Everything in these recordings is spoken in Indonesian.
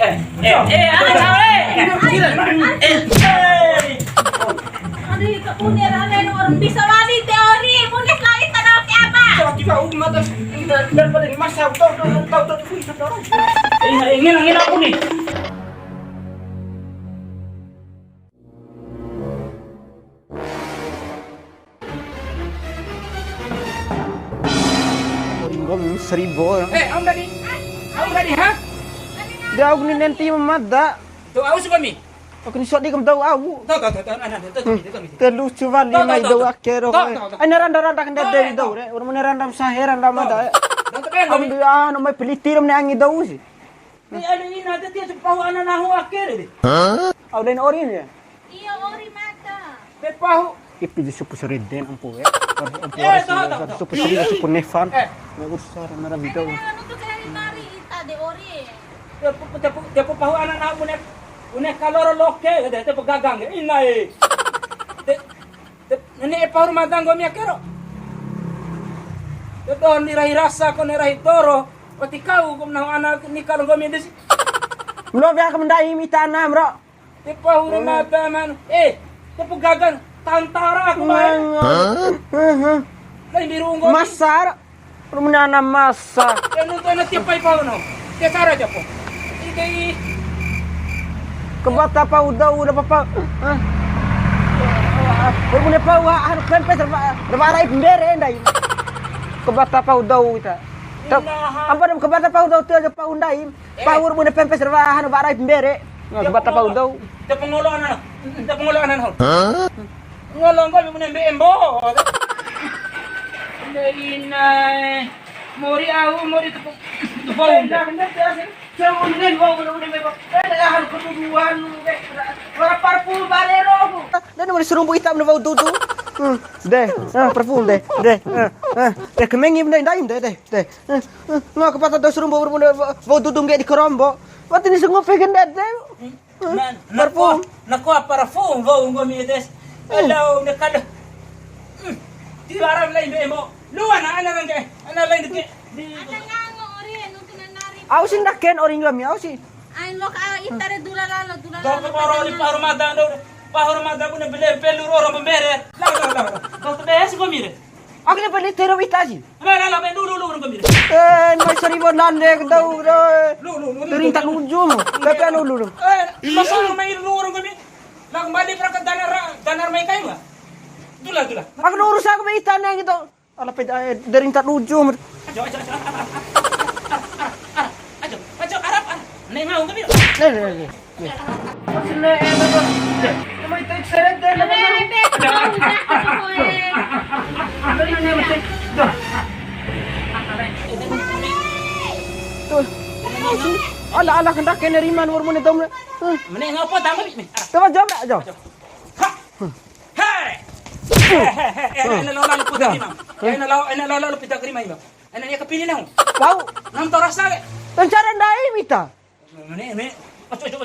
Ano sabi? Aduh, kepunyaan lain orang bisa wali teori, punya langit tanah ke apa? Kita umat daripada di masa tahu itu orang. Ingin aku nih. Gue 1000. Om tadi, ha? Dia aku ni nanti memada. Tuh, aku suka mi. Aku ni sok di kem tahu aku. Tahu, anak, Terlucu wali mai Tahu. do akero. Tahu. Ai randa kan dari do re. Orang mana randa saheran da mada. Am dia no mai pelitir me angi do si. Ni ada ini nanti dia sepahu anak nahu akhir deh. Au den orin ya. Iya, ori mata. Sepahu. Ipi di supu seriden ampu ya. Tahu. Supu seriden supu nefan. Na usar na video. Ano tuh kayak mari ita de ori. Dia pahu anak nahu unek kaloro loke, dia pegagang. Inai. Ini pahu magang gomi akhir. Don dirahi rasa ko nirahi toro. Pati kau nahu anak ni kalau gomi desi. Belum ya kemendai mitana bro. Dia pahu mata man. Dia pegagang. Tantara aku main. Lain biru nggo. Masar. Rumana masa. Nung na tipay pa no. Kaya cara aja po. Ikay Kebata pa udaw na papa. Bermune pa wa ano pempes rabara ibendere ndai. Kebata pa udaw ita. Ampun kebata pa udaw teu pa undai. Pawur mune pempes rabara ibendere. Kebata pa udaw. Ito pangulungan ano? Ito pangulungan ano? Ngolong ko mune embo. Inay. Mori to phone. Jangan din mo ulo may kaya ko tuduan para parfum balero. Dan mo surumbo itam na ba dudu. Deh, parfum deh. Deh kemengi ndai deh. Nga kapata do surumbo bermune ba dudu ngi di korombo. Wat ini sungo pegen deh. Parfum. Nako parfum vou ngomi des. Hello nakala. Di aram lain mo. Luan ana lain ke. Ada ngango ori, ano kinanari. Au sin daken oring gami au si. Ay, lo ka itare dula. Dokter paro di paru mada do. Paru mada ko na bele pelu oro mbere. La. Dokter des ko mire. Aku ni pali tero itaji. La be lu ko mire. Mai seribu nande dau. Lu. Tering tak ujung. Tapi anu lu. Masang may lu oro ko mire. Lang bali pra ka danar may kayo ba? Dula. Aku urus aku be itana gitu. Ala pe dering tak ujung. Ajo Arab. Nih mau kami. Nih. Sini enak. Mai tek seret deh. Tuh. Ala kendak keneriman warmune dom. Mene ngapa tamu ni? Coba jom dak jom. Hai. Ana lalu putar imam. Ana lalu putar imam. Ana ni kapili na ho. Bau. Nam to rasa ke? Rencana dai mita. Mene. Ajo lo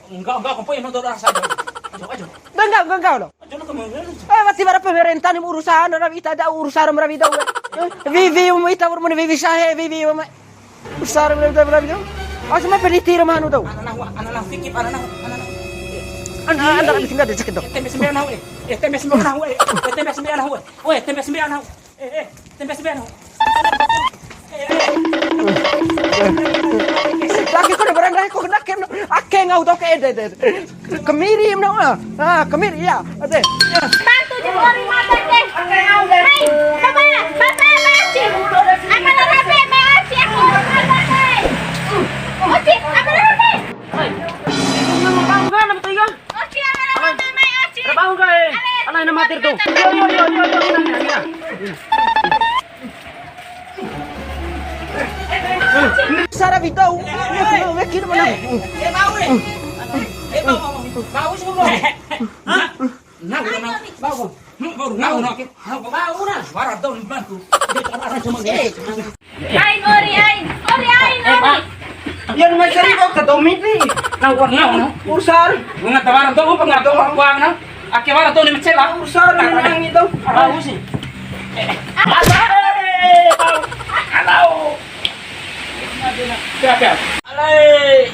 enggak ko poy mo to rasa. Ajo. Enggak lo. Ajo lo kamu. Mati bara pemerintah ni urusan na mita da urusan mara vida. Vivi mita warmune vivi sahe vivi. Urusan mara vida. Aso mai pelitir manu dau. Ana fikir ana. Anda kan tinggal di sakit dok. Tempe sembilan hawe. Tempe sembilan hawe. Tempe sembilan hawe. Tempe sembilan hawe. Tempe sembilan hawe. Laki ko na barang ko kena kem ake ngau dok ede. Kemiri mno kemiri ya. Ade. Bantu di ori mata deh. Hai, coba, bapak masih. Amala rapi masih aku mata deh. Oci, amala rapi. Bangun na tiga. Oci, amala rapi mai oci. Bangun ka eh. Alay na matir to. Yo. Sara bitaw. Wekin mo na. Bau semua. Hah? Bau na. Barat daw ni bantu. Ain ori. Yan may sarili ka domit ni. Nang Usar. mga tawaran daw pangato kuang na. Aki wala daw ni Michela. Usar na nang ito. Bau si. Bau. Hello. Siap. Alay.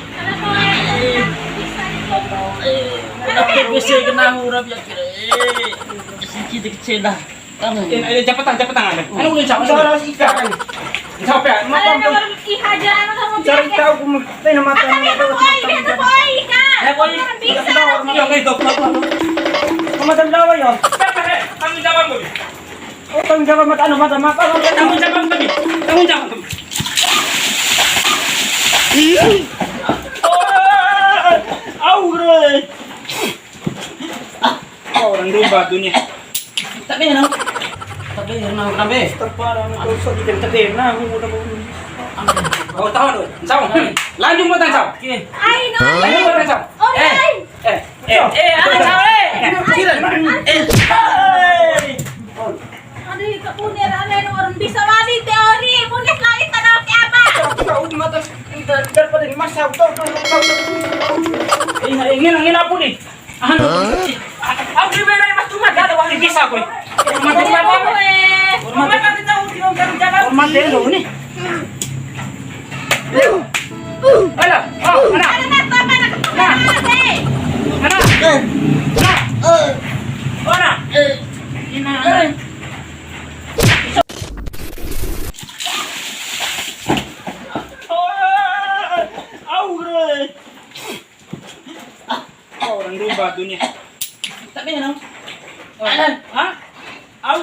Grabe ang kira eh. Sikit kecil lah. Kamu. Japatan ano? Ano ulit sa oras ika? Sa pa. Ano na walang ihaja ano ka mo Cari tahu kamu. Tayo mata Akan mo. ito po ay ka. Bisa. Okay, dok. Madam laway oh. Tanggung jawab mo. Oh, tanggung jawab mata ano mata mata. Tanggung jawab kami. Tanggung jawab kami. Aure. Orang rumah dunia. Tak boleh nak. Tak boleh nak nabe. Terparang kau so di tadi na mo mo. Oh, tahu tu. Sao? Lanjut mo tan sao. Ay no. Lanjut mo tan sao. Oray. Ano sao eh? Aduh, kapunir ano yung orang bisa wali teori. Punis langit tanaw kay ama. Kau mata daripada masaw to. Ingin apa ni? Ano? Ang libera mas tumat ada wang bisa ko. Mati apa? Mati mati tahu tino kan jaga. Mati lo ni. Ala, mana? Ano na tama na kapunir. Mana? Mana? Ina. Aure. Orang rumah dunia. Tak boleh nak. Alan, ha? Au.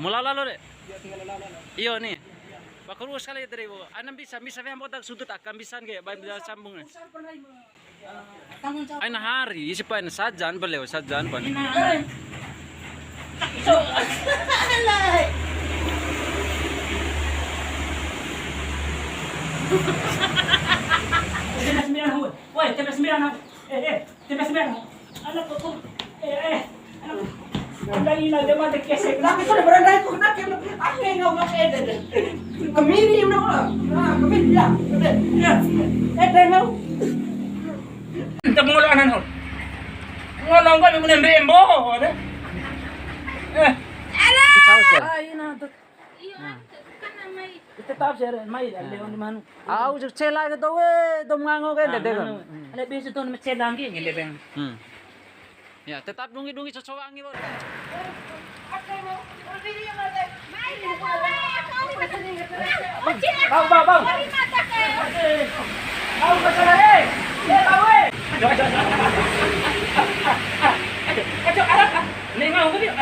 Mula lalu deh. Iyo nih. Bakurus sekali dari bu. Anam bisa yang botak sudut akan bisa nggak? Baik bisa sambung. Aina hari isi pan sajan beliau sajan pan. Woi, TP9. TP9. Anak ko. Anak. Dali na dia mati kesek. Laki ko na barangay ko na kaya akin nga nga ede. Kamiri na ko. Kamiri ya. Ya. Ede nga. Kita mengulanan hol. Ngolong kami menembo. Ay na. Tetap share mai leon manu. Au jek cela ke tu we, dom ngango ke dede kan. Ada biasa tu macam lagi ngile bang. Ya, tetap dungi sesuatu baru. Bang. Au pasal eh. Ya tahu eh. Ayo arah. Ni ngau ke dia?